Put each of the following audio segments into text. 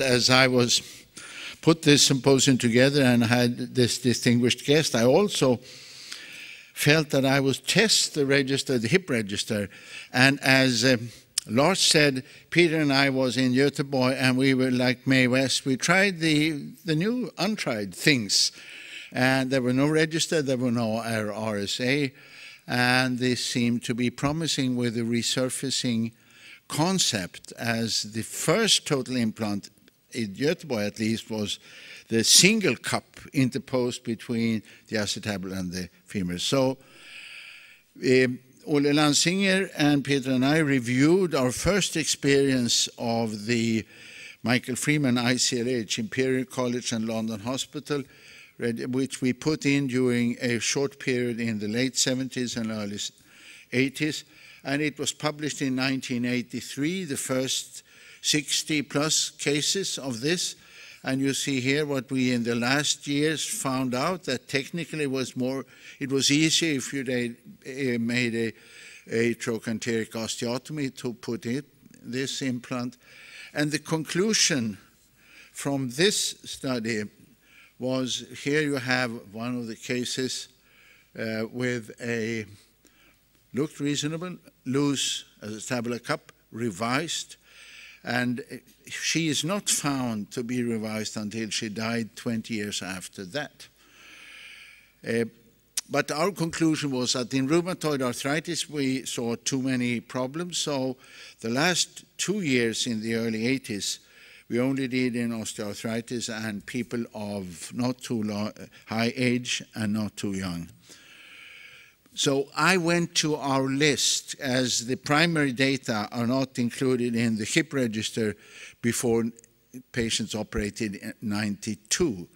As I was put this symposium together and had this distinguished guest, I also felt that I would test the register, the hip register. And as Lars said, Peter and I was in Göteborg, and we were like May West. We tried the new untried things. And there were no register, there were no RSA, and this seemed to be promising with the resurfacing concept, as the first total implant in Göteborg at least was the single cup interposed between the acetabulum and the femur. So Ole Lansinger and Peter and I reviewed our first experience of the Michael Freeman ICLH, Imperial College and London Hospital, which we put in during a short period in the late 70s and early 80s. And it was published in 1983, the first 60-plus cases of this. And you see here what we in the last years found out, that technically it was easier if you made a trochanteric osteotomy to put this implant. And the conclusion from this study was, here you have one of the cases with a looked reasonable, loose acetabular cup, revised, and she is not found to be revised until she died 20 years after that. But our conclusion was that in rheumatoid arthritis we saw too many problems, so the last 2 years in the early 80s we only did in osteoarthritis and people of not too high age and not too young. So I went to our list, as the primary data are not included in the hip register before patients operated in 92.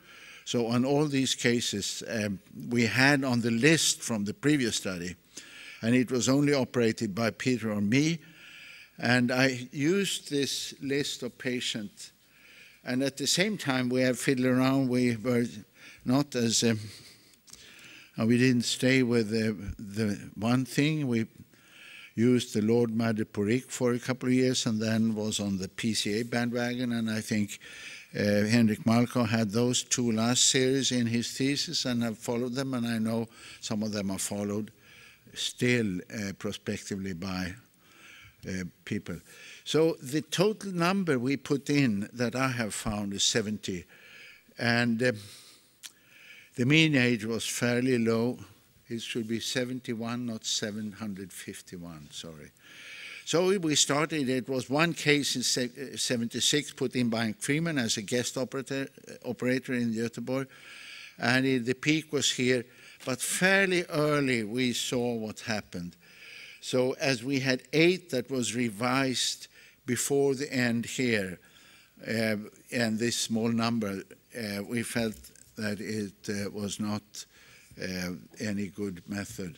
So on all these cases, we had on the list from the previous study, and it was only operated by Peter or me. And I used this list of patients. And at the same time, we have fiddled around. We were not as... we didn't stay with the one thing. We used the Lord Madhepuric for a couple of years and then was on the PCA bandwagon. And I think Henrik Malko had those two last series in his thesis, and I've followed them. And I know some of them are followed still prospectively by people. So the total number we put in that I have found is 70. And the mean age was fairly low. It should be 71, not 751, sorry. So we started, it was one case in 76 put in by Freeman as a guest operator in Göteborg. And the peak was here, but fairly early we saw what happened. So as we had 8 that was revised before the end here, and this small number, we felt that it was not any good method.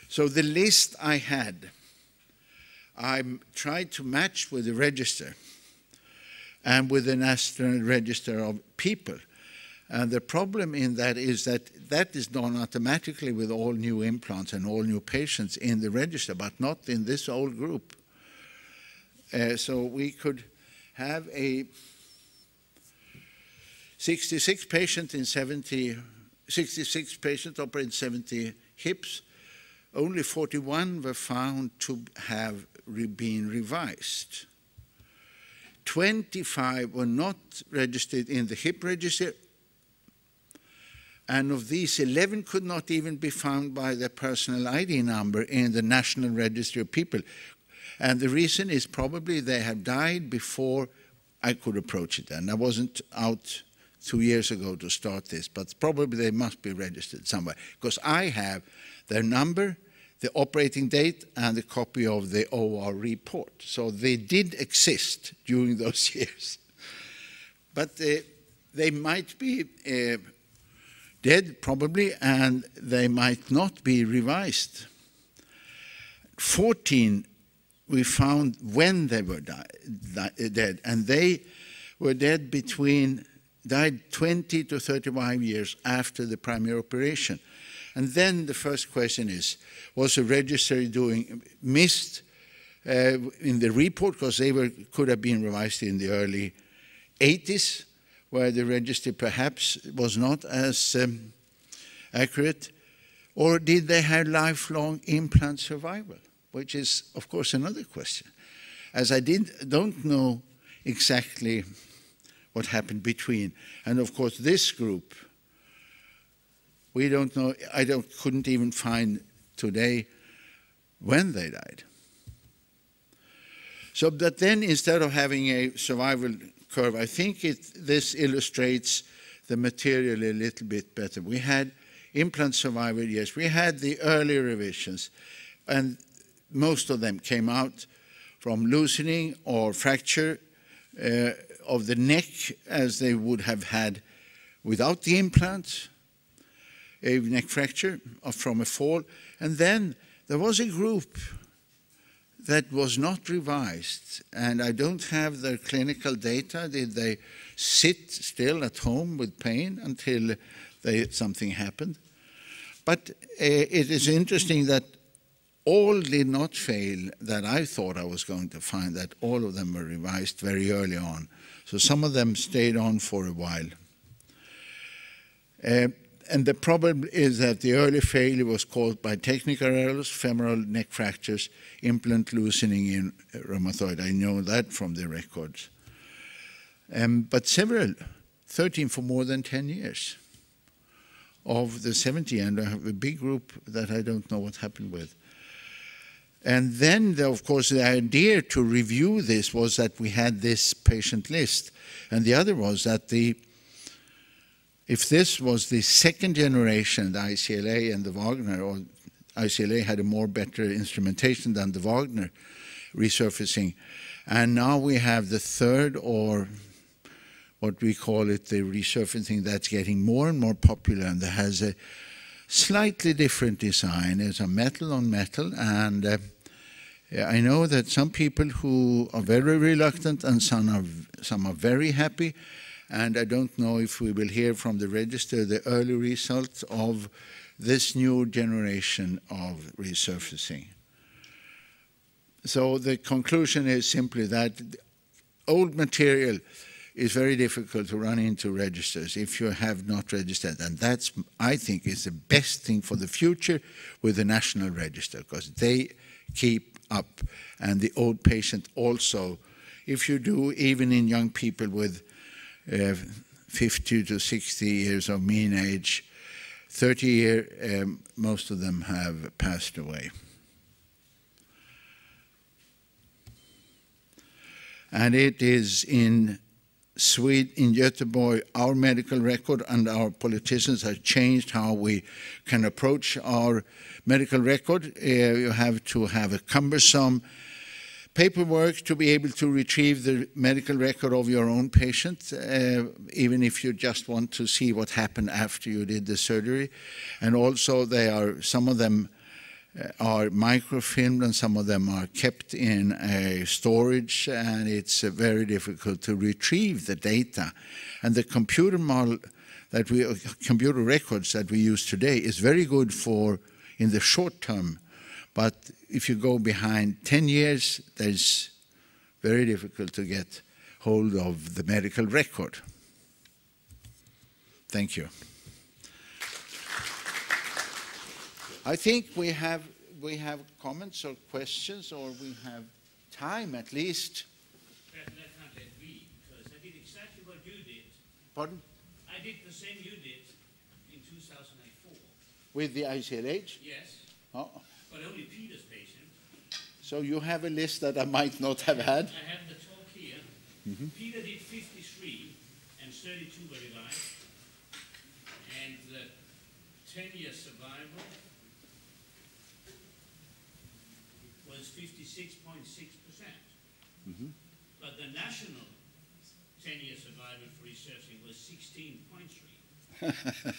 So the list I had, I tried to match with the register and with the national register of people. And the problem in that is that that is done automatically with all new implants and all new patients in the register, but not in this old group. So we could have a 66 patients operated 70 hips. Only 41 were found to have been revised. 25 were not registered in the hip register, and of these, 11 could not even be found by their personal ID number in the National Registry of People. And the reason is probably they have died before I could approach it. And I wasn't out 2 years ago to start this, but probably they must be registered somewhere, because I have their number, the operating date, and the copy of the OR report. So they did exist during those years. But they might be dead, probably, and they might not be revised. 14 we found when they were dead, and they were dead died 20 to 35 years after the primary operation. And then the first question is, was the registry missed in the report, because they could have been revised in the early 80s, where the registry perhaps was not as accurate? Or did they have lifelong implant survival? Which is, of course, another question. As I don't know exactly what happened between. And of course, this group, we don't know, couldn't even find today when they died. So that then, instead of having a survival curve, I think this illustrates the material a little bit better. We had implant survival, yes. We had the early revisions, and most of them came out from loosening or fracture of the neck, as they would have had without the implant, a neck fracture from a fall. And then there was a group that was not revised, and I don't have their clinical data. Did they sit still at home with pain until something happened? But it is interesting that all did not fail, that I thought I was going to find, that all of them were revised very early on. So some of them stayed on for a while. And the problem is that the early failure was caused by technical errors, femoral neck fractures, implant loosening in rheumatoid. I know that from the records. But 13 for more than 10 years of the 70, and I have a big group that I don't know what happened with. And then, of course, the idea to review this was that we had this patient list. And the other was that if this was the second generation, the Iclh and the Wagner, or Iclh had a more better instrumentation than the Wagner resurfacing. And now we have the third, or what we call it, the resurfacing, that's getting more and more popular, and that has a slightly different design. It's a metal on metal, and I know that some people who are very reluctant and some are very happy, and I don't know if we will hear from the register the early results of this new generation of resurfacing. So the conclusion is simply that old material is very difficult to run into registers if you have not registered. And that's, I think, is the best thing for the future with the National Register, because they keep up. And the old patient also, if you do, even in young people with 50 to 60 years of mean age, 30 years, most of them have passed away. And it is in Sweden, in Göteborg, our medical record and our politicians have changed how we can approach our medical record. You have to have a cumbersome paperwork to be able to retrieve the medical record of your own patient, even if you just want to see what happened after you did the surgery. And also some of them are microfilmed and some of them are kept in a storage, and it's very difficult to retrieve the data. And the computer model computer records that we use today is very good for in the short term, but if you go behind 10 years, it's very difficult to get hold of the medical record. Thank you. I think we have comments or questions, or we have time at least. But I can't let me, because I did exactly what you did. Pardon? I did the same you did in 2004. With the Iclh? Yes. Oh. But only Peter's patient. So you have a list that I might not have had? I have the talk here. Mm-hmm. Peter did 53 and 32 were revised. And the 10-year survival was 56.6%. Mm-hmm. But the national 10-year survival for researching was 16.3.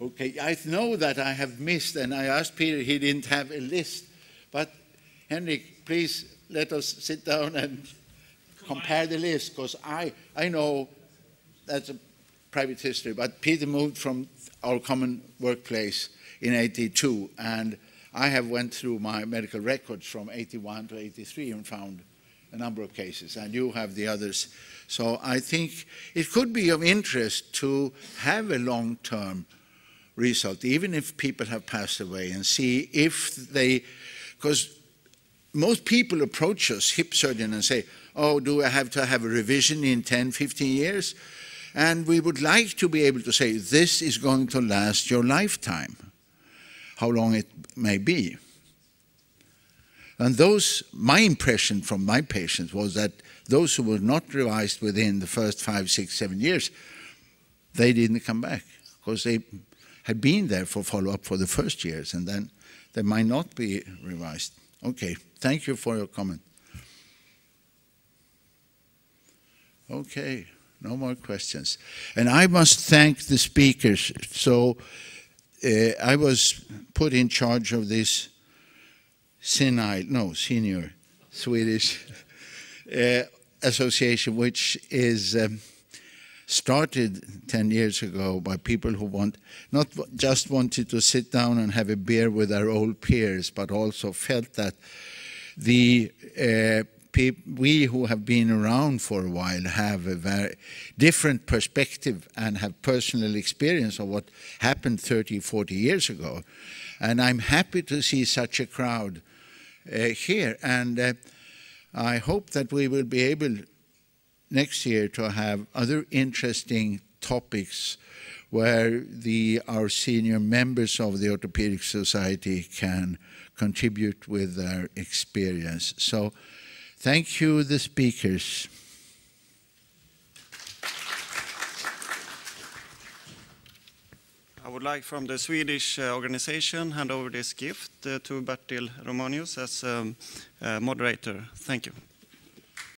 Okay, I know that I have missed, and I asked Peter, he didn't have a list. But Henrik, please let us sit down and compare the list, because I know that's a private history, but Peter moved from our common workplace in '82, and I have went through my medical records from '81 to '83 and found a number of cases, and you have the others. So I think it could be of interest to have a long-term result, even if people have passed away, and see if they, because most people approach us, hip surgeon, and say, oh, do I have to have a revision in 10, 15 years? And we would like to be able to say, this is going to last your lifetime, how long it may be. And my impression from my patients was that those who were not revised within the first 5, 6, 7 years, they didn't come back because they had been there for follow-up for the first years, and then they might not be revised. Okay, thank you for your comment. Okay, no more questions. And I must thank the speakers. So I was put in charge of this senior Swedish association, which is started 10 years ago by people who not just wanted to sit down and have a beer with their old peers, but also felt that we who have been around for a while have a very different perspective and have personal experience of what happened 30, 40 years ago. And I'm happy to see such a crowd here. And I hope that we will be able next year to have other interesting topics where our senior members of the Orthopedic Society can contribute with their experience. So thank you, the speakers. I would like, from the Swedish organization, hand over this gift to Bertil Romanius as moderator. Thank you.